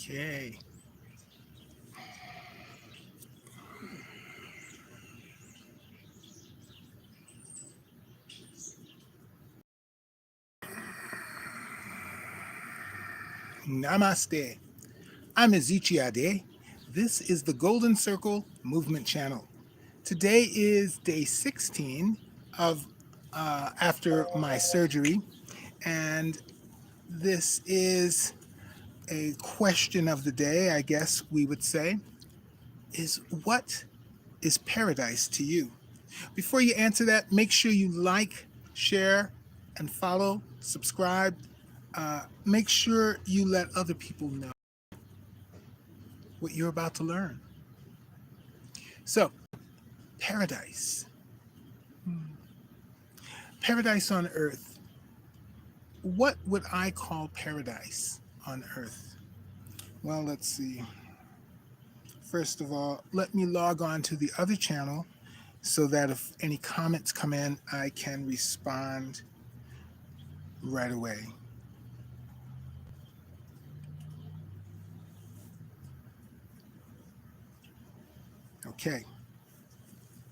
Okay. Namaste. I'm Ezichiade. This is the Golden Circle Movement Channel. Today is day 16 of after my surgery, and this is a question of the day, I guess we would say, is what is paradise to you? Before you answer that, make sure you like, share, and follow, subscribe. Make sure you let other people know what you're about to learn. So, paradise. Paradise on earth. What would I call paradise on earth? Well, let's see. First of all, let me log on to the other channel so that if any comments come in, I can respond right away. Okay,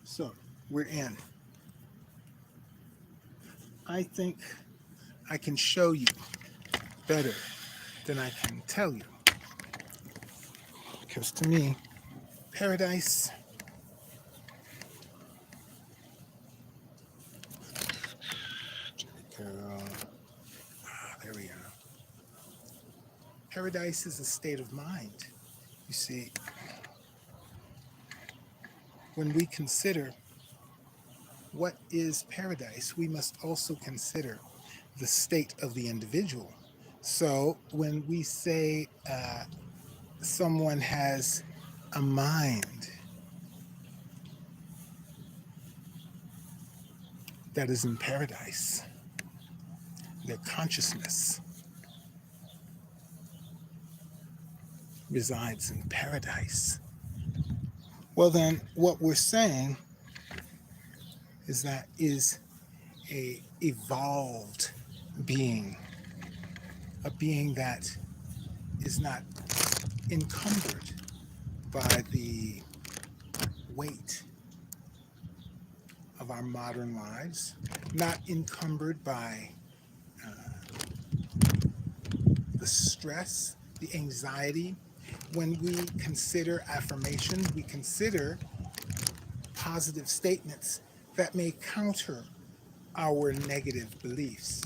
so we're in. I think I can show you better than I can tell you. Because to me, paradise there we are. Paradise is a state of mind. You see, when we consider what is paradise, we must also consider the state of the individual. So when we say someone has a mind that is in paradise, their consciousness resides in paradise, well then what we're saying is that is a evolved being, a being that is not encumbered by the weight of our modern lives, not encumbered by the stress, the anxiety. When we consider affirmations, we consider positive statements that may counter our negative beliefs.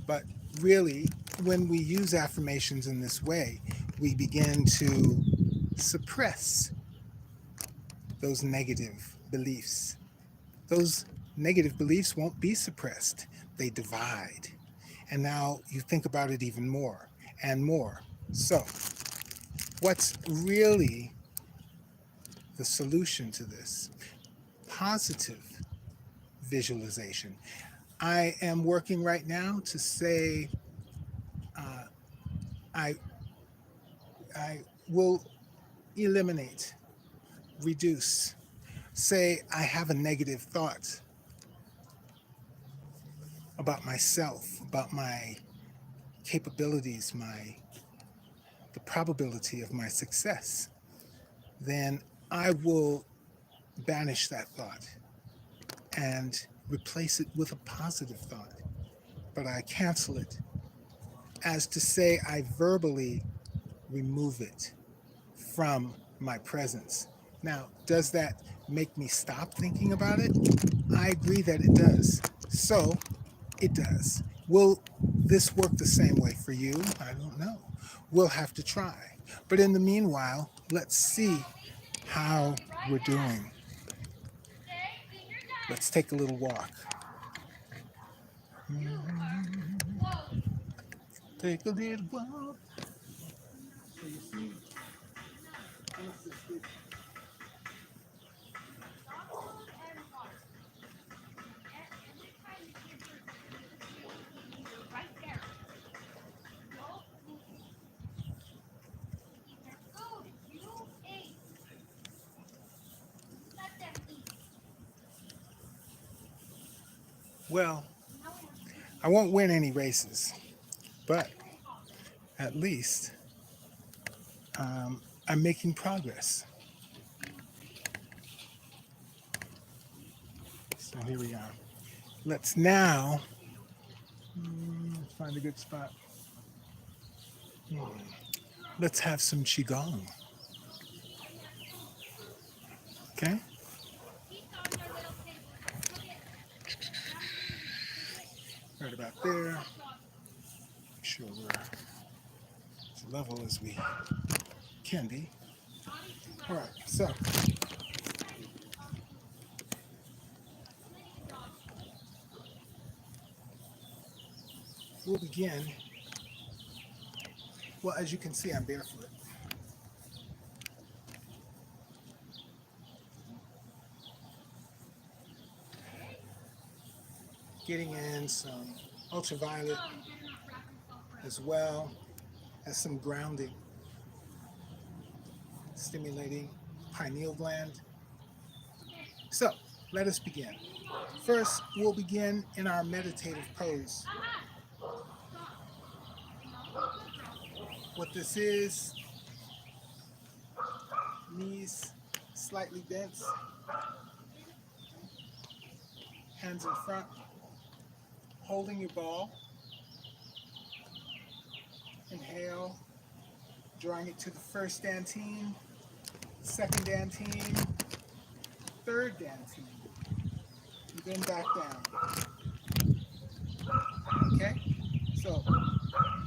But really, when we use affirmations in this way, we begin to suppress those negative beliefs. Those negative beliefs won't be suppressed, they divide. And now you think about it even more and more. So, what's really the solution to this? Positive visualization. I am working right now to say I will eliminate, reduce. Say I have a negative thought about myself, about my capabilities, the probability of my success. Then I will banish that thought and replace it with a positive thought. But I cancel it, as to say I verbally remove it from my presence. Now, does that make me stop thinking about it? I agree that it does. So, it does. Will this work the same way for you? I don't know. We'll have to try. But in the meanwhile, let's see how we're doing. Let's take a little walk. Take a little walk. Well, I won't win any races, but at least I'm making progress. So here we are. Let's now find a good spot. Let's have some Qigong. Okay? Right about there. Make sure we're as level as we can be. All right, so we'll begin. Well, as you can see, I'm barefoot. Getting in some ultraviolet as well as some grounding, stimulating pineal gland. So let us begin. First, we'll begin in our meditative pose. What this is, knees slightly bent, hands in front, holding your ball. Inhale, drawing it to the first dantine, second dantine, third dantine, and then back down. Okay? So,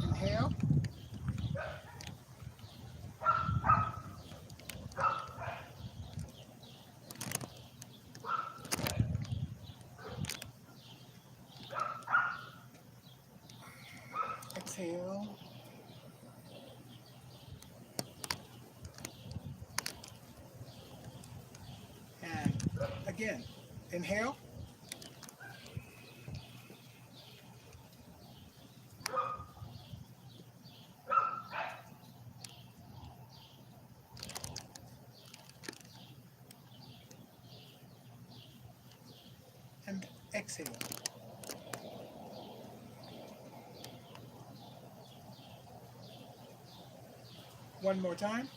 inhale. Exhale. And again, inhale. And exhale. One more time.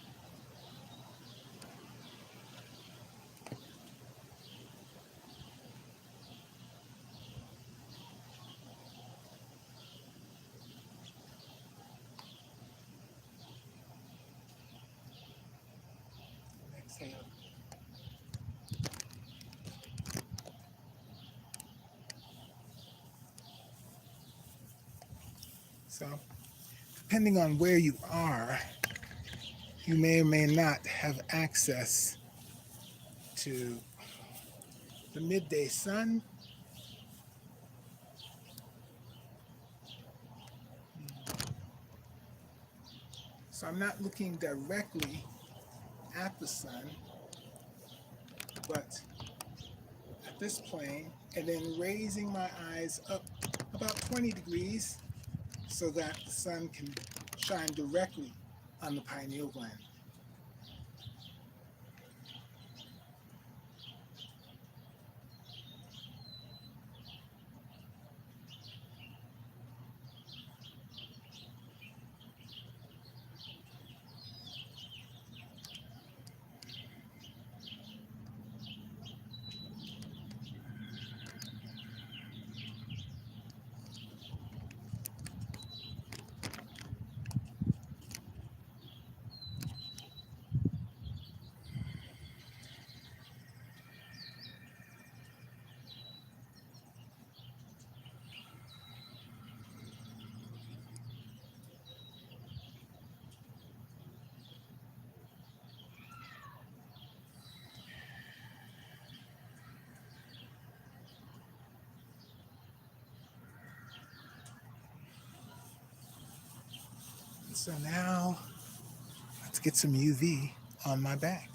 Exhale. So, depending on where you are, you may or may not have access to the midday sun. So I'm not looking directly at the sun, but at this plane, and then raising my eyes up about 20 degrees so that the sun can shine directly on the pineal gland. So now, let's get some UV on my back.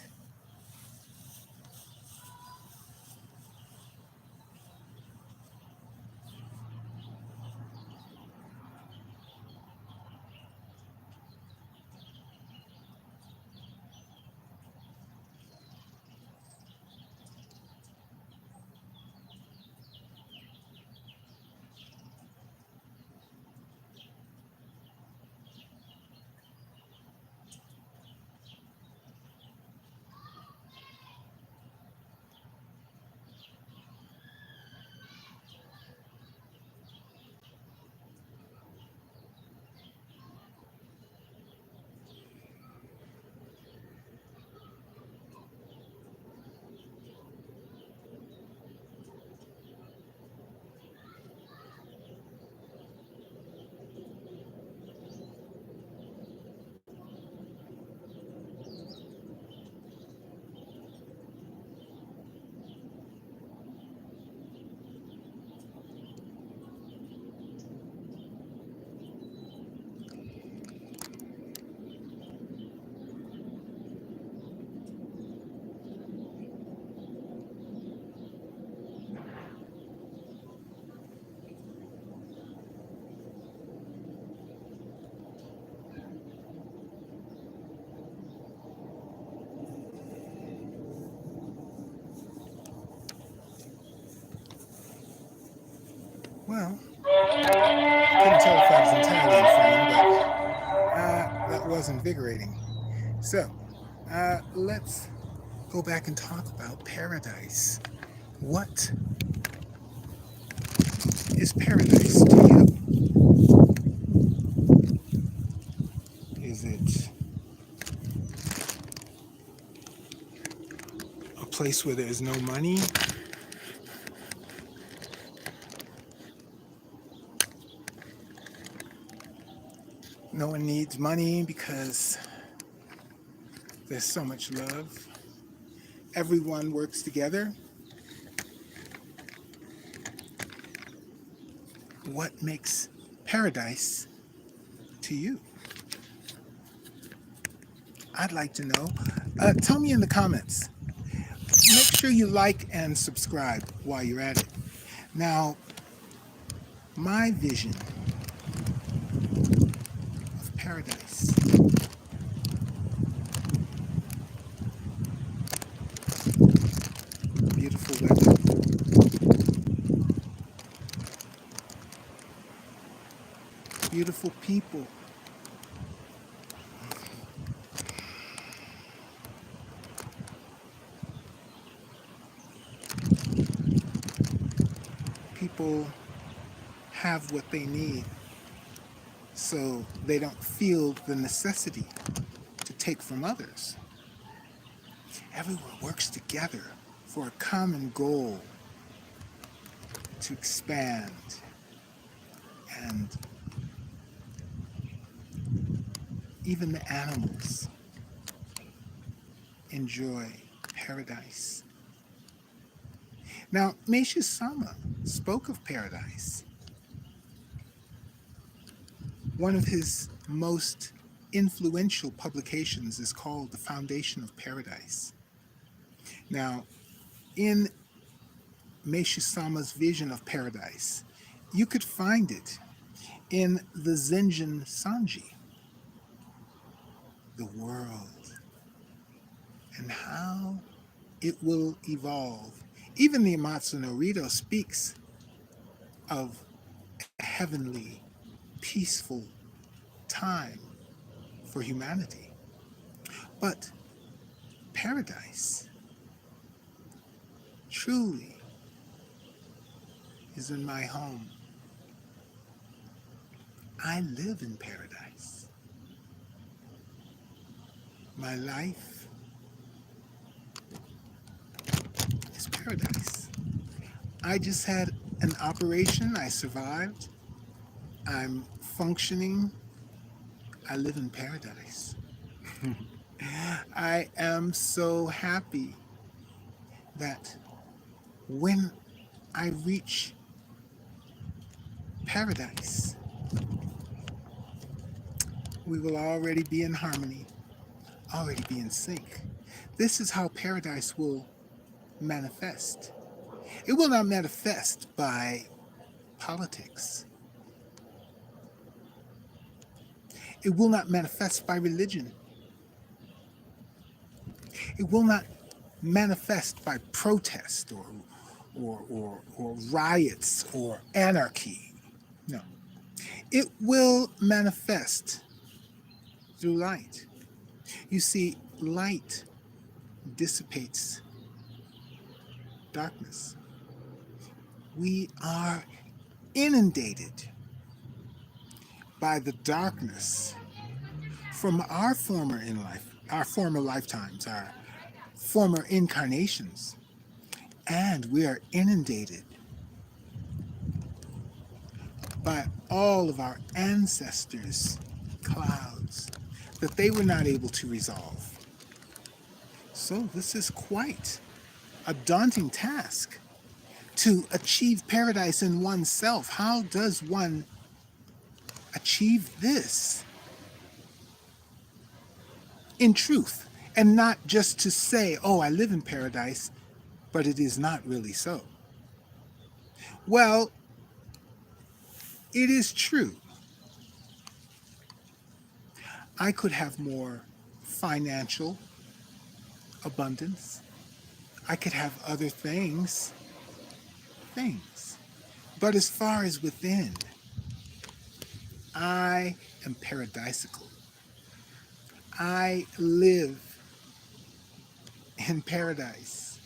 Well, couldn't tell if I was entirely in frame, but that was invigorating. So, let's go back and talk about paradise. What is paradise to you? Is it a place where there's no money? No one needs money because there's so much love. Everyone works together. What makes paradise to you? I'd like to know. Tell me in the comments. Make sure you like and subscribe while you're at it. Now, my vision of paradise. Beautiful weather. Beautiful people. People have what they need, so they don't feel the necessity to take from others. Everyone works together for a common goal to expand, and even the animals enjoy paradise. Now, Meishu Sama spoke of paradise. One of his most influential publications is called The Foundation of Paradise. Now, in Meishu Sama's vision of paradise, you could find it in the Zenjin Sanji, the world, and how it will evolve. Even the Amatsu no Rito speaks of a heavenly, peaceful time for humanity. But paradise truly is in my home. I live in paradise. My life is paradise. I just had an operation. I survived. I'm functioning. I live in paradise. I am so happy that when I reach paradise, we will already be in harmony, already be in sync. This is how paradise will manifest. It will not manifest by politics. It will not manifest by religion. It will not manifest by protest or riots or anarchy. No. It will manifest through light. You see, light dissipates darkness. We are inundated by the darkness from our former lifetimes, our former incarnations, and we are inundated by all of our ancestors' clouds that they were not able to resolve. So this is quite a daunting task to achieve paradise in oneself. How does one achieve this in truth, and not just to say, oh, I live in paradise, but it is not really so? Well, it is true. I could have more financial abundance. I could have other things, But as far as within, I am paradisical. I live in paradise.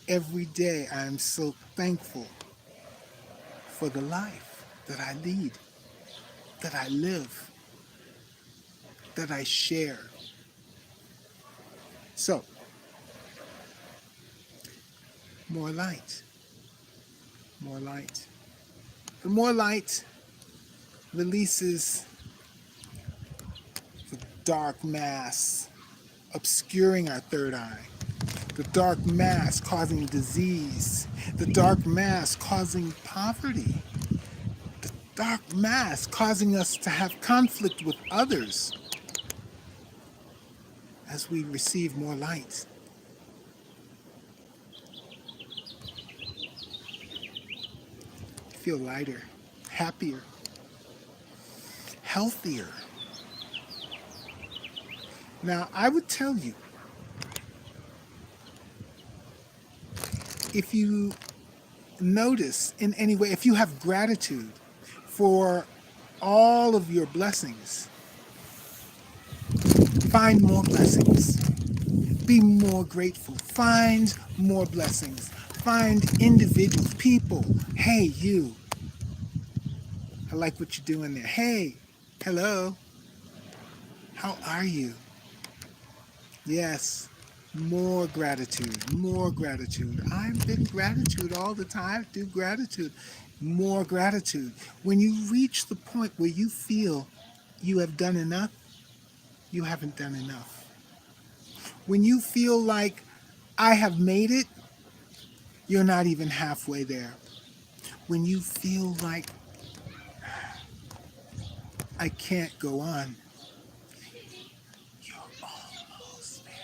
Every day I am so thankful for the life that I lead, that I live, that I share. So, more light, more light. The more light releases the dark mass obscuring our third eye, the dark mass causing disease, the dark mass causing poverty, the dark mass causing us to have conflict with others. As we receive more light, feel lighter, happier, healthier. Now, I would tell you, if you notice in any way, if you have gratitude for all of your blessings, find more blessings. Be more grateful. Find more blessings. Find individuals, people. Hey, you. I like what you're doing there. Hey, hello. How are you? Yes, more gratitude, more gratitude. I've been gratitude all the time. Do gratitude, more gratitude. When you reach the point where you feel you have done enough, you haven't done enough. When you feel like I have made it, you're not even halfway there. When you feel like I can't go on, you're almost there.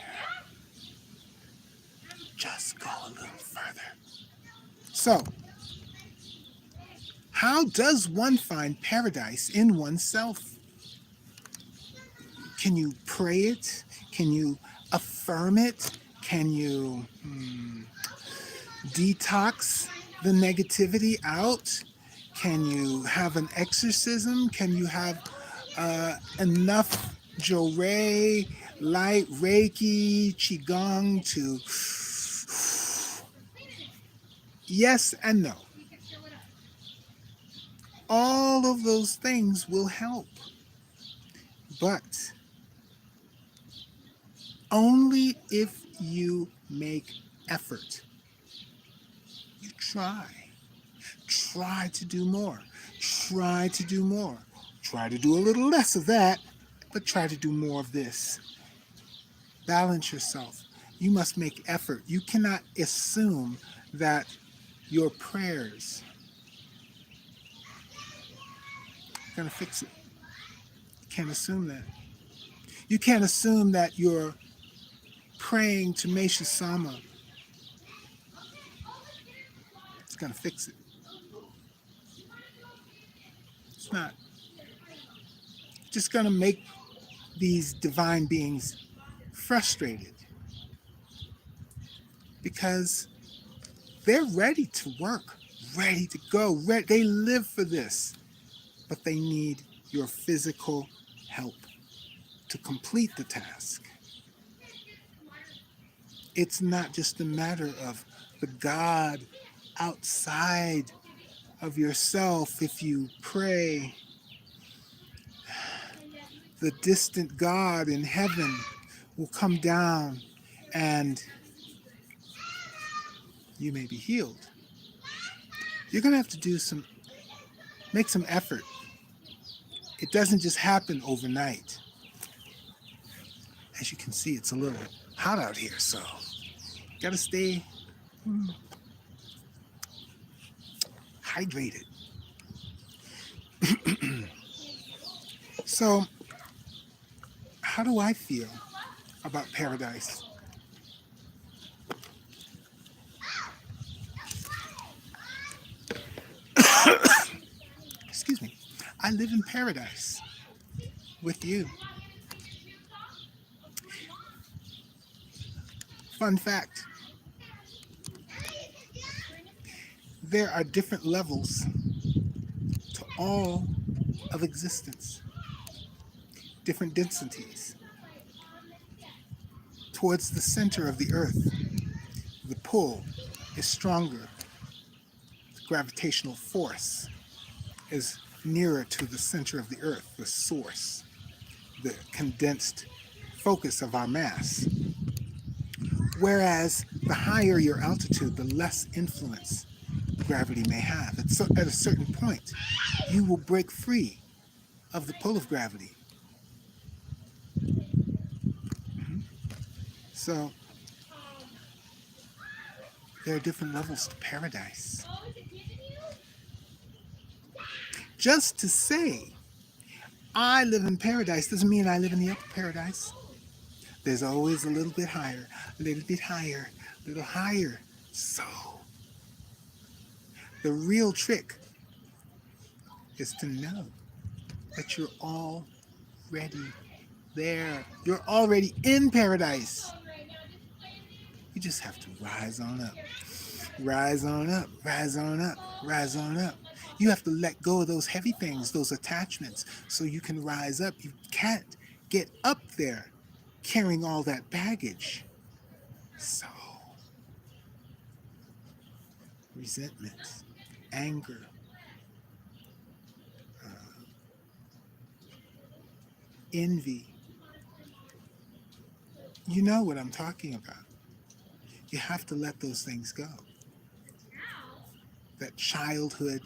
Just go a little further. So, how does one find paradise in oneself? Can you pray it? Can you affirm it? Can you detox the negativity out? Can you have an exorcism? Can you have enough Johrei, light, Reiki, Qigong to... Yes and no. All of those things will help. But only if you make effort. You try. Try to do more. Try to do more. Try to do a little less of that, but try to do more of this. Balance yourself. You must make effort. You cannot assume that your prayers are going to fix it. You can't assume that. You can't assume that you're praying to Meisha Sama is going to fix it. It's not. It's just going to make these divine beings frustrated because they're ready to work, ready to go. They live for this, but they need your physical help to complete the task. It's not just a matter of the God outside of yourself. If you pray, the distant God in heaven will come down and you may be healed. You're going to have to make some effort. It doesn't just happen overnight. As you can see, it's a little hot out here, so you got to stay hydrated. So, how do I feel about paradise? Excuse me. I live in paradise with you. Fun fact. There are different levels all of existence, different densities. Towards the center of the earth, the pull is stronger. The gravitational force is nearer to the center of the earth, the source, the condensed focus of our mass. Whereas the higher your altitude, the less influence gravity may have. At a certain point, you will break free of the pull of gravity. So there are different levels to paradise. Just to say I live in paradise doesn't mean I live in the upper paradise. There's always a little bit higher, a little bit higher, a little higher. So the real trick is to know that you're already there. You're already in paradise. You just have to rise on up. Rise on up, rise on up, rise on up. You have to let go of those heavy things, those attachments, so you can rise up. You can't get up there carrying all that baggage. So, resentment, anger, envy. You know what I'm talking about. You have to let those things go. That childhood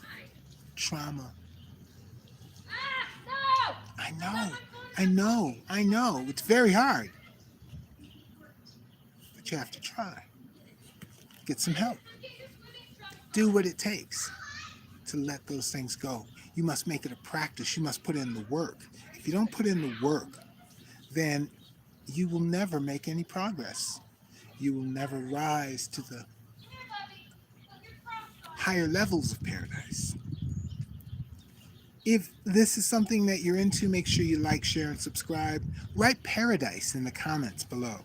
trauma. I know. It's very hard. But you have to try. Get some help. Do what it takes to let those things go. You must make it a practice. You must put in the work. If you don't put in the work, then you will never make any progress. You will never rise to the higher levels of paradise. If this is something that you're into, make sure you like, share, and subscribe. Write paradise in the comments below.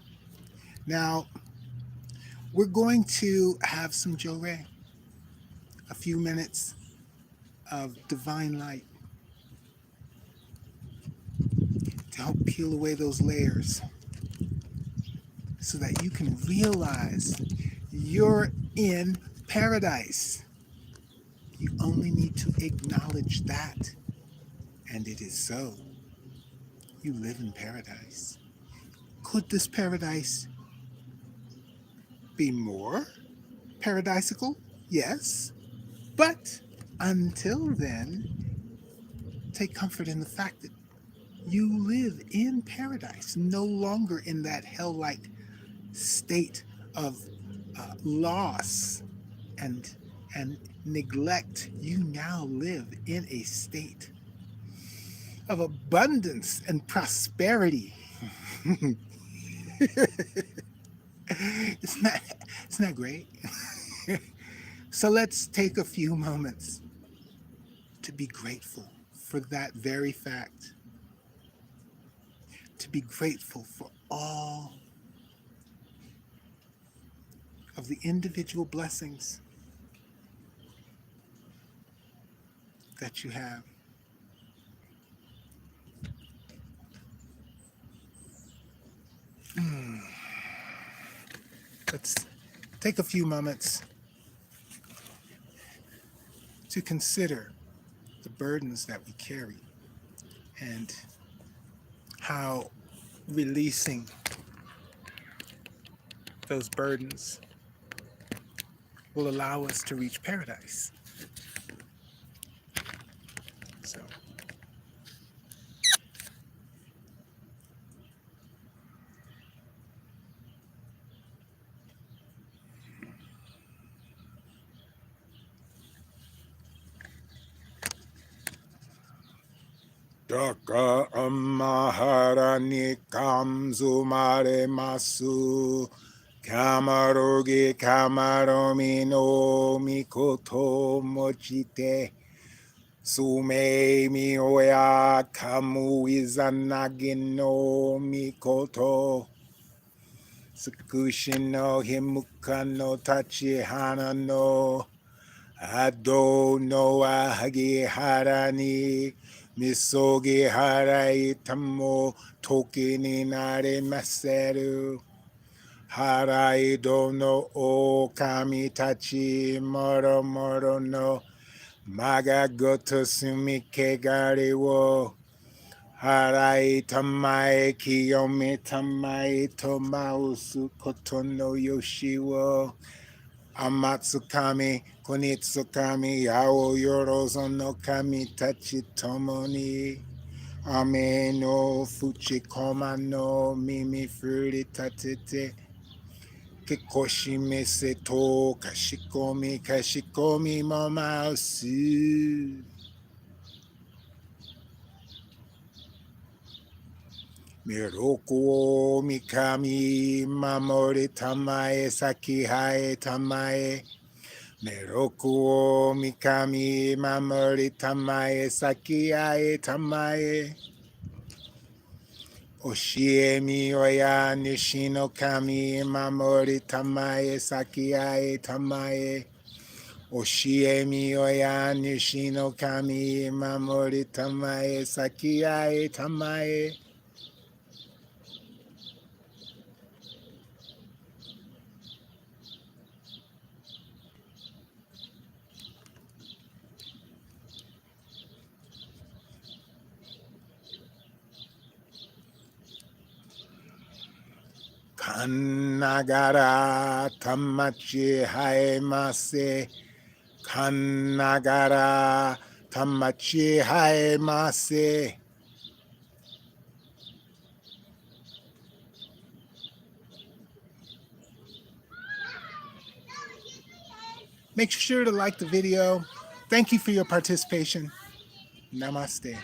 Now, we're going to have some Johrei, a few minutes of divine light to help peel away those layers so that you can realize you're in paradise. You only need to acknowledge that, and it is so. You live in paradise. Could this paradise be more paradisical? Yes. But until then, take comfort in the fact that you live in paradise, no longer in that hell-like state of loss and neglect. You now live in a state of abundance and prosperity. Isn't that great? So let's take a few moments to be grateful for that very fact. To be grateful for all of the individual blessings that you have. Let's take a few moments to consider the burdens that we carry and how releasing those burdens will allow us to reach paradise. So, Daka amahara nikam zumare masu kamarogi kamaromi no mikoto mochite sume mi oya kamu izanagi no mikoto Tsukushi no himuka no tachi hana no Ado no ahagi harani misogi harai tamo toki ni nare maseru. Harai dono o kami tachi moro moro no maga goto sumike gari wo. Harai tamae kiyomi tamae tomausu kotono yoshi wo. Amatsukami konitsukami yao yorozo no kami tachi tomoni. Ame no fuchikoma no mimi furi tatete. Kikoshime seto kashikomi kashikomi momausu. Miroku mikami mamori tamae sakihae tamae. Miroku mikami mamori tamae sakihae tamae. Oshie mi oya nishino kami mamori tamae sakihae tamae. Oshie mi oya nishino kami mamori tamae sakihae tamae. Kanagara tamachi haemase. Kanagara tamachi haemase. Make sure to like the video. Thank you for your participation. Namaste.